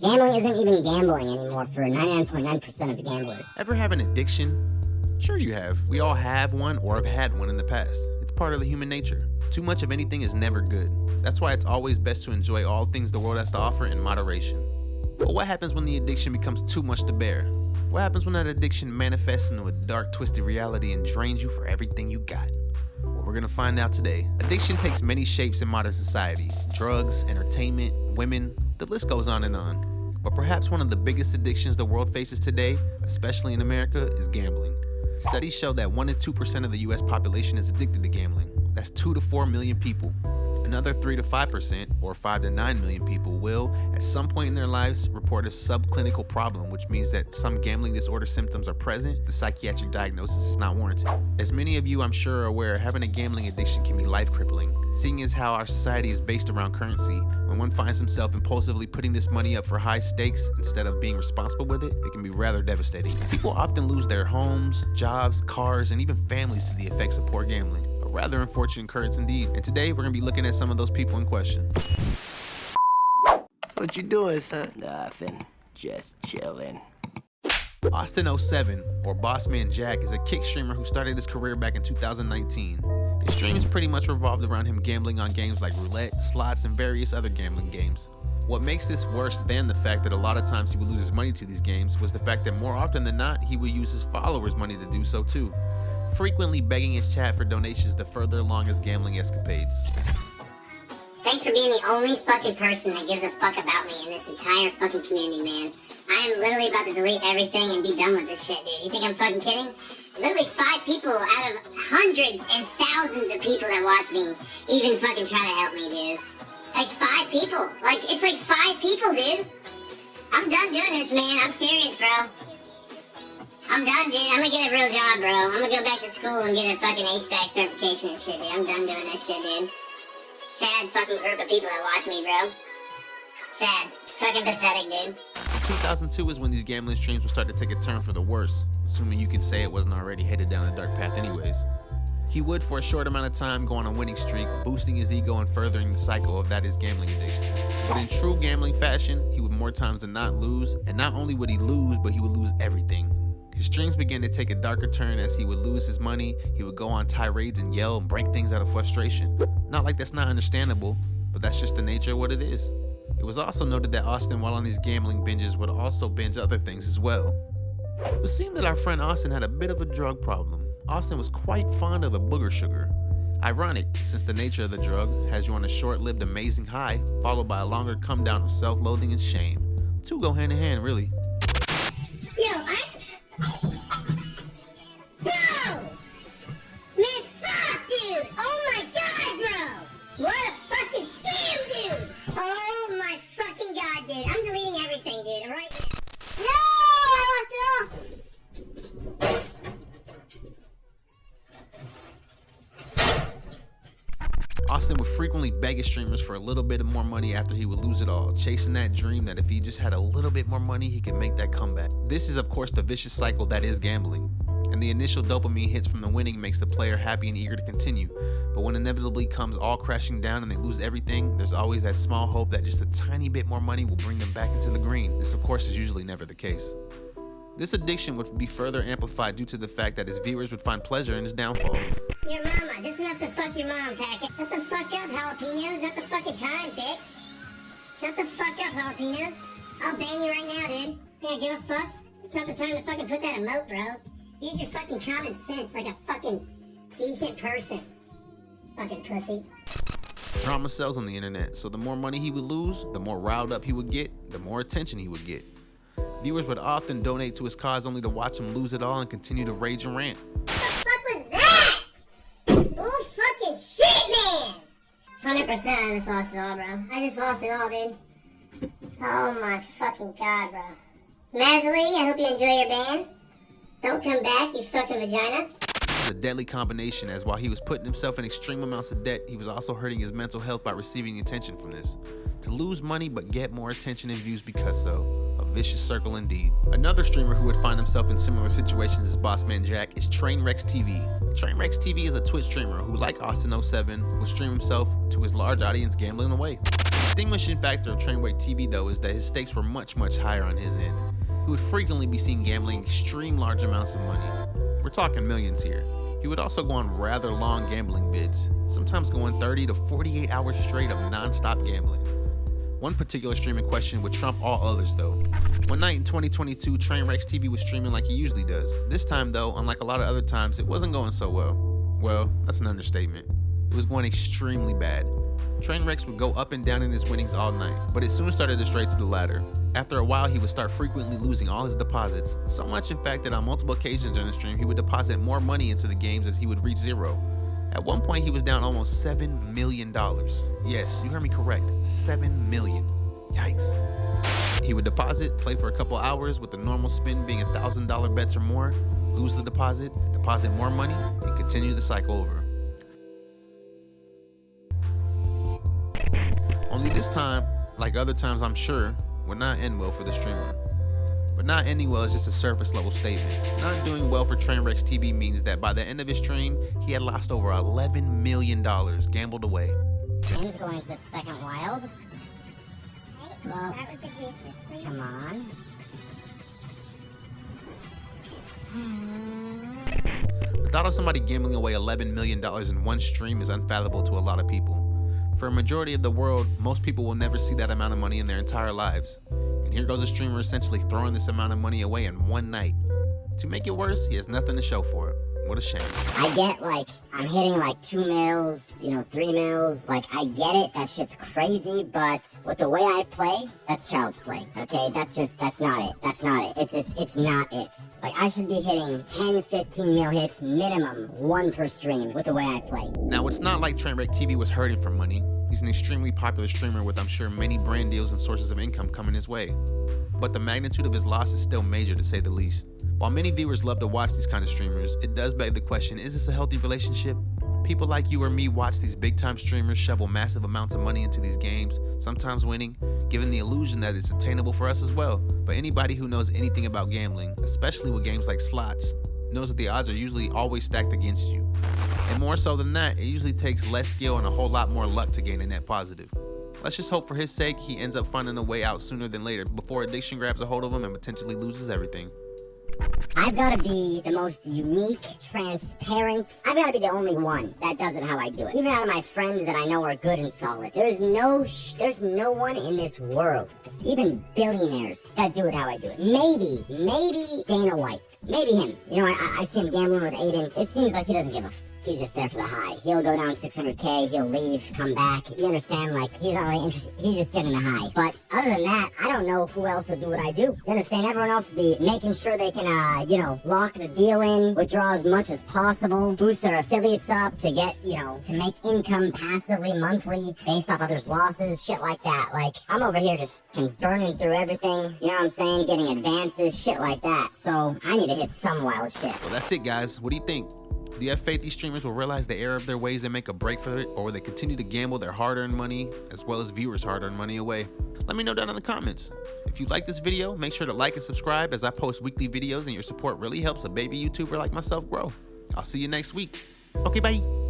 Gambling isn't even gambling anymore for 99.9% of the gamblers. Ever have an addiction? Sure you have. We all have one or have had one in the past. It's part of the human nature. Too much of anything is never good. That's why it's always best to enjoy all things the world has to offer in moderation. But what happens when the addiction becomes too much to bear? What happens when that addiction manifests into a dark, twisted reality and drains you for everything you got? Well, we're gonna find out today. Addiction takes many shapes in modern society. Drugs, entertainment, women, the list goes on and on. But perhaps one of the biggest addictions the world faces today, especially in America, is gambling. Studies show that 1 to 2% of the US population is addicted to gambling. That's 2 to 4 million people. Another 3 to 5%, or 5 to 9 million people, will, at some point in their lives, report a subclinical problem, which means that some gambling disorder symptoms are present. The psychiatric diagnosis is not warranted. As many of you, I'm sure, are aware, having a gambling addiction can be life-crippling. Seeing as how our society is based around currency, when one finds himself impulsively putting this money up for high stakes instead of being responsible with it, it can be rather devastating. People often lose their homes, jobs, cars, and even families to the effects of poor gambling. Rather unfortunate occurrence indeed. And today we're gonna be looking at some of those people in question. What you doing, son? Nothing. Just chilling. Austin07, or Bossman Jack, is a kick streamer who started his career back in 2019. His streams pretty much revolved around him gambling on games like roulette, slots, and various other gambling games. What makes this worse than the fact that a lot of times he would lose his money to these games was the fact that more often than not, he would use his followers' money to do so too, frequently begging his chat for donations to further along his gambling escapades. Thanks for being the only fucking person that gives a fuck about me in this entire fucking community, man. I am literally about to delete everything and be done with this shit, dude. You think I'm fucking kidding? Literally 5 people out of hundreds and thousands of people that watch me even fucking try to help me, dude. Like 5 people. Like, it's like 5 people, dude. I'm done doing this, man. I'm serious, bro. I'm done, dude. I'm gonna get a real job, bro. I'm gonna go back to school and get a fucking HVAC certification and shit, dude. I'm done doing this shit, dude. Sad fucking group of people that watch me, bro. Sad. It's fucking pathetic, dude. 2002 is when these gambling streams would start to take a turn for the worse, assuming you can say it wasn't already headed down a dark path anyways. He would, for a short amount of time, go on a winning streak, boosting his ego and furthering the cycle of that his gambling addiction. But in true gambling fashion, he would more times than not lose, and not only would he lose, but he would lose everything. His streams began to take a darker turn as he would lose his money. He would go on tirades and yell and break things out of frustration. Not like that's not understandable, but that's just the nature of what it is. It was also noted that Austin, while on these gambling binges, would also binge other things as well. It would seem that our friend Austin had a bit of a drug problem. Austin was quite fond of the booger sugar. Ironic, since the nature of the drug has you on a short-lived amazing high, followed by a longer come down of self-loathing and shame. The two go hand in hand, really. Yo, Bro! Man, fuck, dude! Oh my god, bro! What a fucking scam, dude! Oh my fucking god, dude! I'm deleting everything, dude, right now. No! I lost it all! Austin would frequently beg his streamers for a little bit more money after he would lose it all, chasing that dream that if he just had a little bit more money, he could make that comeback. This is, of course, the vicious cycle that is gambling. And the initial dopamine hits from the winning makes the player happy and eager to continue. But when inevitably comes all crashing down and they lose everything, there's always that small hope that just a tiny bit more money will bring them back into the green. This, of course, is usually never the case. This addiction would be further amplified due to the fact that his viewers would find pleasure in his downfall. Your mama, just enough to fuck your mom, packet. Shut the fuck up, jalapenos. Not the fucking time, bitch. Shut the fuck up, jalapenos. I'll ban you right now, dude. Yeah, give a fuck. It's not the time to fucking put that emote, bro. Use your fucking common sense like a fucking decent person. Fucking pussy. Drama sells on the internet, so the more money he would lose, the more riled up he would get, the more attention he would get. Viewers would often donate to his cause only to watch him lose it all and continue to rage and rant. What the fuck was that? Oh, fucking shit, man! 100% I just lost it all, bro. I just lost it all, dude. Oh my fucking god, bro. Mazily, I hope you enjoy your band. Don't come back, you fucking vagina. This is a deadly combination, as while he was putting himself in extreme amounts of debt, he was also hurting his mental health by receiving attention from this. To lose money but get more attention and views because so. A vicious circle indeed. Another streamer who would find himself in similar situations as Bossman Jack is Trainwrecks TV. Trainwrecks TV is a Twitch streamer who, like Austin07, would stream himself to his large audience gambling away. distinguishing factor of Trainwreck TV though is that his stakes were much higher on his end. He would frequently be seen gambling extreme large amounts of money. We're talking millions here. He would also go on rather long gambling bids, sometimes going 30 to 48 hours straight of non-stop gambling. One particular stream in question would trump all others though. One night in 2022, Trainwreck TV was streaming like he usually does. This time though, unlike a lot of other times, it wasn't going so well. Well, that's an understatement. It was going extremely bad. Trainwreck would go up and down in his winnings all night, but it soon started to stray to the latter. After a while, he would start frequently losing all his deposits, so much in fact that on multiple occasions during the stream, he would deposit more money into the games as he would reach zero. At one point, he was down almost $7 million. Yes, you heard me correct, $7 million. Yikes. He would deposit, play for a couple hours with the normal spin being $1,000 bets or more, lose the deposit more money, and continue the cycle over. Only this time, like other times I'm sure, would not end well for the streamer. But not ending well is just a surface level statement. Not doing well for Trainwreck TV means that by the end of his stream, he had lost over $11 million gambled away. Ken's going to the second wild. Well, come on. The thought of somebody gambling away $11 million in one stream is unfathomable to a lot of people. For a majority of the world, most people will never see that amount of money in their entire lives. And here goes a streamer essentially throwing this amount of money away in one night. To make it worse, he has nothing to show for it. What a shame. I get, like, I'm hitting like 2 mils, 3 mils, like, I get it, that shit's crazy, but with the way I play, that's child's play, okay? That's not it. It's not it. Like, I should be hitting 10, 15 mil hits minimum, 1 per stream with the way I play. Now, it's not like Trainwreck TV was hurting for money. He's an extremely popular streamer with, I'm sure, many brand deals and sources of income coming his way. But the magnitude of his loss is still major, to say the least. While many viewers love to watch these kind of streamers, it does beg the question, is this a healthy relationship? People like you or me watch these big-time streamers shovel massive amounts of money into these games, sometimes winning, giving the illusion that it's attainable for us as well. But anybody who knows anything about gambling, especially with games like slots, knows that the odds are usually always stacked against you. And more so than that, it usually takes less skill and a whole lot more luck to gain a net positive. Let's just hope for his sake he ends up finding a way out sooner than later before addiction grabs a hold of him and potentially loses everything. I've got to be the most unique, transparent. I've got to be the only one that does it how I do it. Even out of my friends that I know are good and solid, there's no one in this world, even billionaires, that do it how I do it. Maybe Dana White. Maybe him. I see him gambling with Aiden. It seems like he doesn't give a he's just there for the high. He'll go down 600K, he'll leave, come back. You understand? Like, he's not really interested. He's just getting the high. But other than that, I don't know who else will do what I do. You understand? Everyone else will be making sure they can, lock the deal in, withdraw as much as possible, boost their affiliates up to get, to make income passively, monthly, based off others' losses, shit like that. Like, I'm over here just burning through everything, you know what I'm saying? Getting advances, shit like that. So, I need to hit some wild shit. Well, that's it, guys. What do you think? Do you have faith these streamers will realize the error of their ways and make a break for it, or will they continue to gamble their hard-earned money as well as viewers' hard-earned money away? Let me know down in the comments. If you like this video, make sure to like and subscribe as I post weekly videos, and your support really helps a baby YouTuber like myself grow. I'll see you next week. Okay, bye.